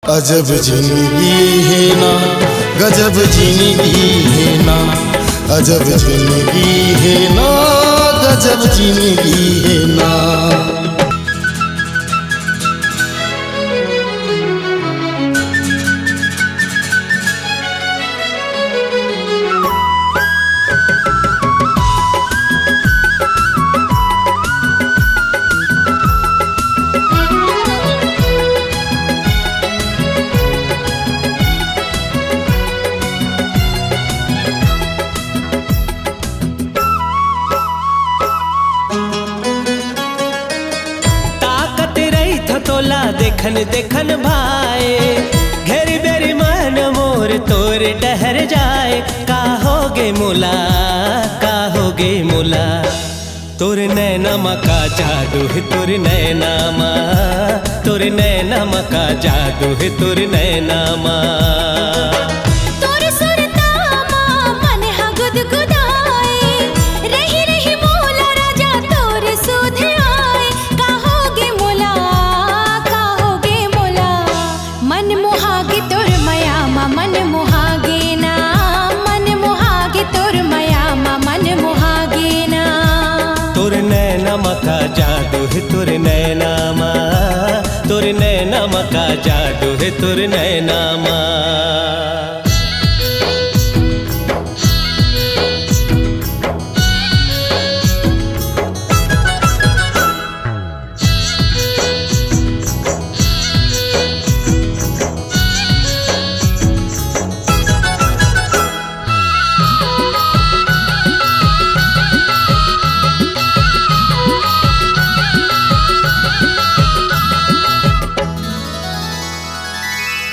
अजब जिंदगी है ना, गजब जिंदगी है ना। अजब जिंदगी है ना, गजब जिंदगी है ना। देखन देखन भाए घेरी बेरी मन मोर तोर डहर जाए। का होगे मुला, का होगे मुला, तोर नैनामा का जादू है, तोर नैनामा, तोर नैनामा का जादू है, तोर नैनामा। का जादू है तोर नैनामा, तोर नैनामा का जादू है, तोर नैनामा।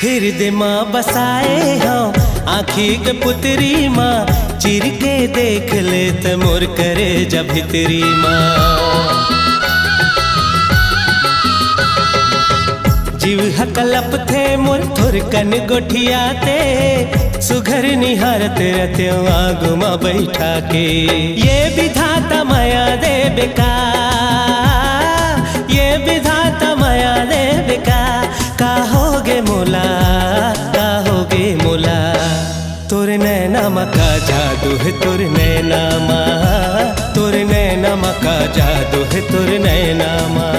हृदय माँ बसाए हाँ आँखी के पुतरी माँ, चिर के देख ले त मोर करे जब भितरी माँ। जीव हकलप थे मोर थोर कन गोठियाते, सुघर निहारत रहते आगू माँ बैठा के। ये विधाता माया दे बेका, ये विधाता माया दे बेका। का होगे मोला, का होगे मोला, तोर नैनामा का जादू है, तोर नैनामा, तोर नैनामा का जादू है, तोर नैनामा।